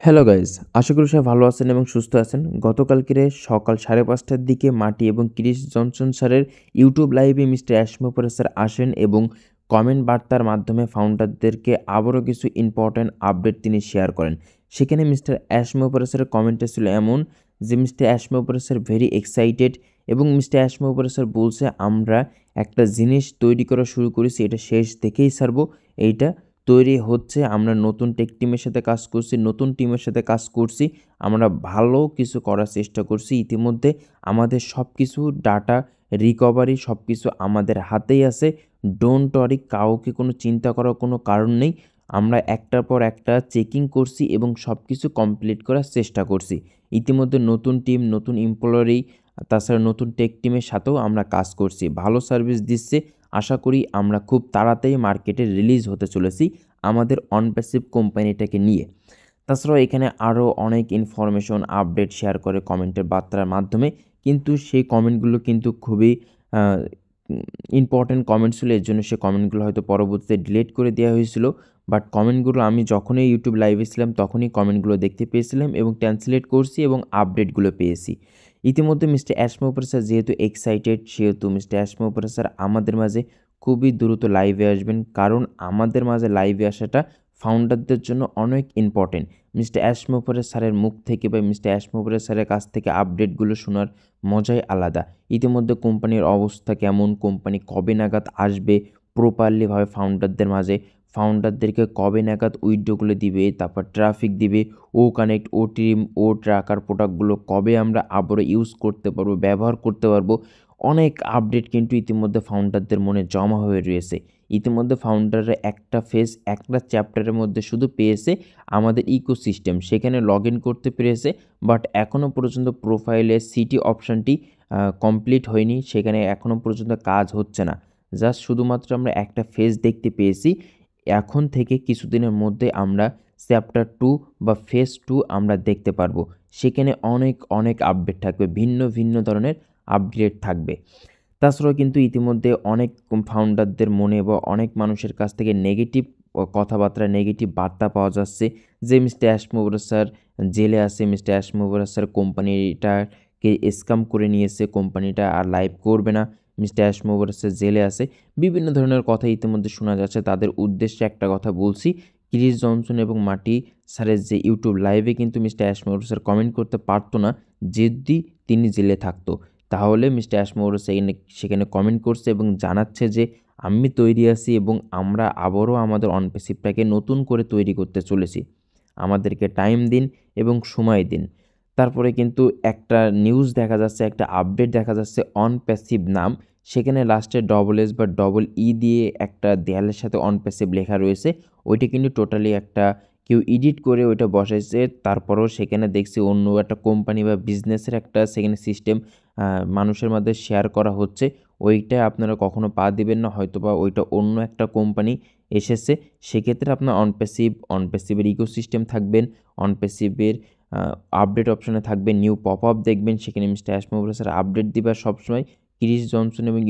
Hello guys, আশা করি সবাই ভালো আছেন এবং সুস্থ আছেন। গতকালকের সকাল 5:30টার দিকে মাটি এবং ক্রিস জনসন স্যারের ইউটিউব লাইভে মিস্টার অ্যাশমোপরে স্যার আসেন এবং কমেন্ট বার্তার মাধ্যমে ফাউন্ডারদেরকে আবারও কিছু ইম্পর্ট্যান্ট আপডেট তিনি শেয়ার করেন। সেখানে মিস্টার অ্যাশমোপরে স্যারের কমেন্টটা ছিল এমন যে মিস্টার অ্যাশমোপরে স্যার ভেরি এক্সাইটেড এবং মিস্টার অ্যাশমোপরে স্যার বলছে আমরা একটা জিনিস তৈরি করা শুরু করেছি, এটা শেষ দেখেই ছাড়বো। এইটা তৈরি হচ্ছে, আমরা নতুন টেক টিমের সাথে কাজ করছি, নতুন টিমের সাথে কাজ করছি, আমরা ভালো কিছু করার চেষ্টা করছি। ইতিমধ্যে আমাদের সব কিছু ডাটা রিকভারি সব কিছু আমাদের হাতেই আছে। ডোন্ট ওয়ারি, কাউকে কোনো চিন্তা করার কোনো কারণ নেই। আমরা একটার পর একটা চেকিং করছি এবং সব কিছু কমপ্লিট করার চেষ্টা করছি। ইতিমধ্যে নতুন টিম, নতুন এমপ্লয়ি, তাছাড়া নতুন টেক টিমের সাথেও আমরা কাজ করছি, ভালো সার্ভিস দিচ্ছে। আশা করি আমরা খুব তাড়াতাড়ি মার্কেটে রিলিজ হতে চলেছি আমাদের অনপ্যাসিভ কোম্পানিটাকে নিয়ে। তাছাড়াও এখানে আরও অনেক ইনফরমেশন আপডেট শেয়ার করে কমেন্টের বার্তার মাধ্যমে, কিন্তু সেই কমেন্টগুলো কিন্তু খুবই ইম্পর্ট্যান্ট কমেন্ট ছিল, এর জন্য সে কমেন্টগুলো হয়তো পরবর্তীতে ডিলিট করে দেওয়া হয়েছিল। বাট কমেন্টগুলো আমি যখনই ইউটিউব লাইভে ছিলাম তখনই কমেন্টগুলো দেখতে পেয়েছিলাম এবং ট্রান্সলেট করছি এবং আপডেটগুলো পেয়েছি। ইতিমধ্যে মিস্টার অ্যাশমোপরে স্যার যেহেতু এক্সাইটেড, সেহেতু মিস্টার অ্যাশমোপরে স্যার আমাদের মাঝে খুবই দ্রুত লাইভে আসবেন, কারণ আমাদের মাঝে লাইভে আসাটা ফাউন্ডারদের জন্য অনেক ইম্পর্টেন্ট। মিস্টার অ্যাশমোপরে স্যারের মুখ থেকে বা মিস্টার অ্যাশমোপরে স্যারের কাছ থেকে আপডেটগুলো শোনার মজাই আলাদা। ইতিমধ্যে কোম্পানির অবস্থা কেমন, কোম্পানি কবে নাগাদ আসবে প্রপারলিভাবে ফাউন্ডারদের মাঝে, ফাউন্ডারদেরকে কবে নাগাদ উইথড্রগুলো দিবে, তারপর ট্রাফিক দিবে, ও কানেক্ট, ও টিম, ও ট্র্যাকার প্রোডাক্টগুলো কবে আমরা আবারও ইউজ করতে পারবো, ব্যবহার করতে পারবো। অনেক আপডেট কিন্তু ইতিমধ্যে ফাউন্ডারদের মনে জমা হয়ে রয়েছে। ইতিমধ্যে ফাউন্ডাররা একটা ফেজ, একটা চ্যাপ্টারের মধ্যে শুধু পেয়েছে আমাদের ইকোসিস্টেম, সেখানে লগ ইন করতে পেরেছে। বাট এখনও পর্যন্ত প্রোফাইলে সিটি অপশানটি কমপ্লিট হয়নি, সেখানে এখনও পর্যন্ত কাজ হচ্ছে না। জাস্ট শুধুমাত্র আমরা একটা ফেজ দেখতে পেয়েছি। এখন থেকে কিছুদিনের মধ্যে আমরা চ্যাপ্টার 2 বা ফেজ 2 আমরা দেখতে পারবো। সেখানে অনেক অনেক আপডেট থাকবে, ভিন্ন ভিন্ন ধরনের আপডেট থাকবে। তাছাড়াও কিন্তু ইতিমধ্যে অনেক ফাউন্ডারদের মনে বা অনেক মানুষের কাছ থেকে নেগেটিভ কথাবার্তা, নেগেটিভ বার্তা পাওয়া যাচ্ছে যে মিস্টার অ্যাশমোপরে স্যার জেলে আছে, মিস্টার অ্যাশমোপরে স্যার কোম্পানিটাকে স্ক্যাম করে নিয়েছে, কোম্পানিটা আর লাইভ করবে না, মিস্টার অ্যাশমোপরে স্যার জেলে আছে। বিভিন্ন ধরনের কথা ইতিমধ্যে শোনা যাচ্ছে। তাদের উদ্দেশ্যে একটা কথা বলছি, ক্রিস জনসন এবং মার্টি স্যারের যে ইউটিউব লাইভে কিন্তু মিস্টার অ্যাশমোপরে স্যার কমেন্ট করতে পারতো না যদি তিনি জেলে থাকতো। তাহলে মিস্টার অ্যাশমোপরে সেখানে কমেন্ট করছে এবং জানাচ্ছে যে আমি তৈরি আছি এবং আমরা আবারও আমাদের অনপ্যাসিভটাকে নতুন করে তৈরি করতে চলেছি, আমাদেরকে টাইম দিন এবং সময় দিন। তারপরে কিন্তু একটা নিউজ দেখা যাচ্ছে, একটা আপডেট দেখা যাচ্ছে, অনপ্যাসিভ নাম, সেখানে লাস্টে ডবল এস বা ডবল ই দিয়ে একটা দেয়ালের সাথে অনপ্যাসিভ লেখা রয়েছে। ওইটা কিন্তু টোটালি একটা কেউ এডিট করে ওইটা বসাইছে। তারপরেও সেখানে দেখছি অন্য একটা কোম্পানি বা বিজনেসের একটা সেখানে সিস্টেম মানুষের মধ্যে শেয়ার করা হচ্ছে। ওইটা আপনারা কখনো পা দিবেন না, হয়তো বা ওইটা অন্য একটা কোম্পানি এসেছে। সেক্ষেত্রে আপনার অনপ্যাসিভের ইকোসিস্টেম থাকবেন, অনপ্যাসিভের আপডেট অপশনে থাকবে নিউ পপ আপ দেখবেন, সেখানে মিস্টার অ্যাশমোপরে স্যার আপডেট দিবে সবসময়। ক্রিস জনসন এবং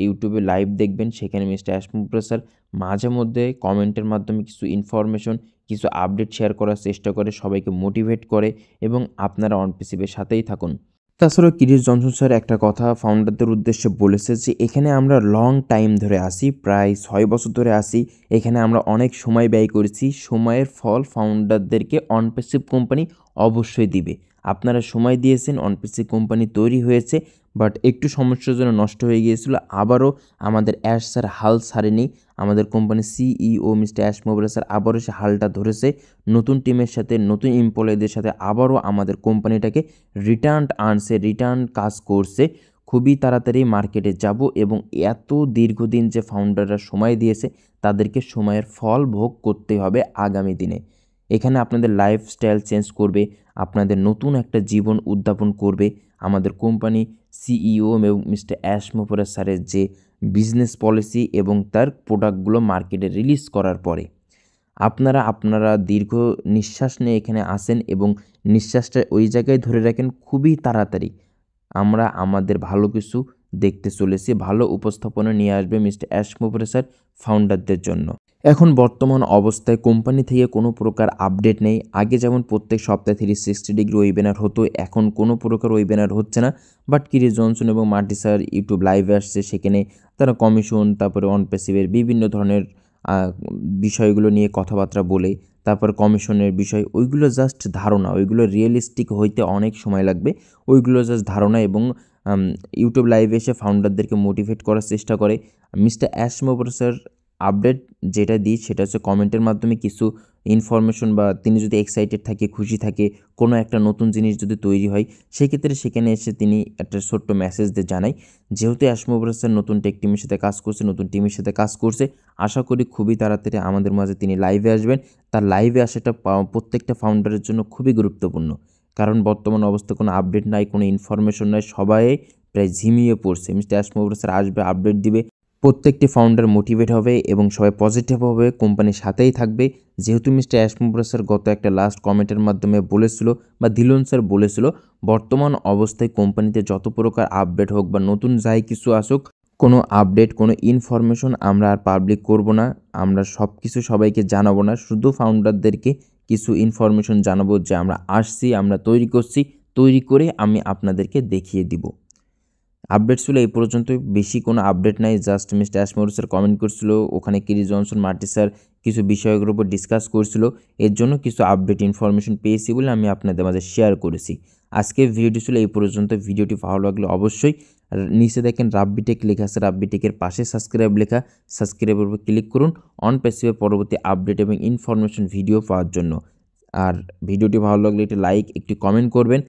ইউটিউবে লাইভ দেখবেন, সেখানে মিস্টার অ্যাশমোপরে স্যার মাঝে মধ্যে কমেন্টের মাধ্যমে কিছু ইনফরমেশন, কিছু আপডেট শেয়ার করার চেষ্টা করে, সবাইকে মোটিভেট করে এবং আপনারা অনপ্যাসিভের সাথেই থাকুন। তাছাড়াও ক্রিস জনসন স্যার একটা কথা ফাউন্ডারদের উদ্দেশ্যে বলেছে যে এখানে আমরা লং টাইম ধরে আসি, প্রায় 6 বছর ধরে আসি, এখানে আমরা অনেক সময় ব্যয় করেছি, সময়ের ফল ফাউন্ডারদেরকে অনপ্যাসিভ কোম্পানি অবশ্যই দিবে। আপনারা সময় দিয়েছেন, অনপ্যাসিভ কোম্পানি তৈরি হয়েছে, বাট একটু সমস্যার জন্য নষ্ট হয়ে গিয়েছিল। আবারও আমাদের অ্যাশ স্যার হাল ছাড়েনি, আমাদের কোম্পানির সিইও মিস্টার অ্যাশমোপরে স্যার আবারও সে হালটা ধরেছে, নতুন টিমের সাথে, নতুন এমপ্লয়ীদের সাথে আবারও আমাদের কোম্পানিটাকে রিটার্ন কাজ করছে। খুবই তাড়াতাড়ি মার্কেটে যাব এবং এত দীর্ঘদিন যে ফাউন্ডাররা সময় দিয়েছে তাদেরকে সময়ের ফল ভোগ করতে হবে আগামী দিনে। এখানে আপনাদের লাইফস্টাইল চেঞ্জ করবে, আপনাদের নতুন একটা জীবন উদ্যাপন করবে আমাদের কোম্পানি সিইও এবং মিস্টার অ্যাশমোপরে স্যারের যে বিজনেস পলিসি এবং তার প্রোডাক্টগুলো মার্কেটে রিলিজ করার পরে। আপনারা দীর্ঘ নিঃশ্বাস নিয়ে এখানে আসেন এবং নিঃশ্বাসটা ওই জায়গায় ধরে রাখেন। খুবই তাড়াতাড়ি আমরা আমাদের ভালো কিছু দেখতে চলেছি, ভালো উপস্থাপনা নিয়ে আসবে মিস্টার অ্যাশমোপরে স্যার ফাউন্ডারদের জন্য। এখন বর্তমান অবস্থায় কোম্পানি থেকে কোনো প্রকার আপডেট নেই। আগে যেমন প্রত্যেক সপ্তাহে 360 ডিগ্রি ওয়েবিনার হতো, এখন কোনো প্রকার ওয়েবিনার হচ্ছে না। বাট কিরিস জনসন এবং মার্টি স্যার ইউটিউব লাইভে আসছে, সেখানে তারা কমিশন, তারপরে অন প্যাসিভের বিভিন্ন ধরনের বিষয়গুলো নিয়ে কথাবার্তা বলে, তারপর কমিশনের বিষয়, ওইগুলো জাস্ট ধারণা, ওইগুলো রিয়েলিস্টিক হইতে অনেক সময় লাগবে। ওইগুলো জাস্ট ধারণা এবং ইউটিউব লাইভে এসে ফাউন্ডারদেরকে মোটিভেট করার চেষ্টা করে। মিস্টার অ্যাশমোবর স্যার আপডেট যেটা দিই সেটা হচ্ছে কমেন্টের মাধ্যমে কিছু ইনফরমেশন, বা তিনি যদি এক্সাইটেড থাকে, খুশি থাকে, কোনো একটা নতুন জিনিস যদি তৈরি হয়, সেক্ষেত্রে সেখানে এসে তিনি একটা ছোট্ট মেসেজ দিয়ে জানায়। যেহেতু অ্যাশমোবর স্যার নতুন টেক টিমের সাথে কাজ করছে, নতুন টিমের সাথে কাজ করছে, আশা করি খুবই তাড়াতাড়ি আমাদের মাঝে তিনি লাইভে আসবেন। তার লাইভে আসাটা প্রত্যেকটা ফাউন্ডারের জন্য খুবই গুরুত্বপূর্ণ, কারণ বর্তমান অবস্থায় কোনো আপডেট নাই, কোনো ইনফরমেশন নাই, সবাই প্রায় ঝিমিয়ে পড়ছে। মিস্টার অ্যাশমোবর স্যার আসবে, আপডেট দিবে, প্রত্যেকটি ফাউন্ডার মোটিভেট হবে এবং সবাই পজিটিভ হবে, কোম্পানির সাথেই থাকবে। যেহেতু মিস্টার অ্যাশমোবর স্যার গত একটা লাস্ট কমেন্টের মাধ্যমে বলেছিল, বা ধিলন স্যার বলেছিল, বর্তমান অবস্থায় কোম্পানিতে যত প্রকার আপডেট হোক বা নতুন যাই কিছু আসুক, কোনো আপডেট, কোনো ইনফরমেশন আমরা আর পাবলিক করব না, আমরা সব কিছু সবাইকে জানাবো না, শুধু ফাউন্ডারদেরকে কিছু ইনফরমেশন জানাবো যে আমরা আসছি, আমরা তৈরি করছি, তৈরি করে আমি আপনাদেরকে দেখিয়ে দিব। আপডেট ছিল এই পর্যন্তই, বেশি কোনো আপডেট নাই। জাস্ট মিস্টার অ্যাশমোবর স্যার কমেন্ট করছিল, ওখানে কিরিস জনসন, মার্টি স্যার কিছু বিষয়ের উপর ডিসকাস করছিল, এর জন্য কিছু আপডেট ইনফরমেশন পেয়েছি বলে আমি আপনাদের মাঝে শেয়ার করেছি। আজকের ভিডিওটি ছিল এই পর্যন্ত। ভিডিওটি ভালো লাগলে অবশ্যই নিচে দেখেন রাব্বিটেক লেখা আছে, রাব্বিটেকের পাশে সাবস্ক্রাইব লেখা, সাবস্ক্রাইবের উপর ক্লিক করুন অন প্যাসিভে পরবর্তী আপডেট এবং ইনফরমেশন ভিডিও পাওয়ার জন্য। আর ভিডিওটি ভালো লাগলে একটি লাইক, একটি কমেন্ট করবেন।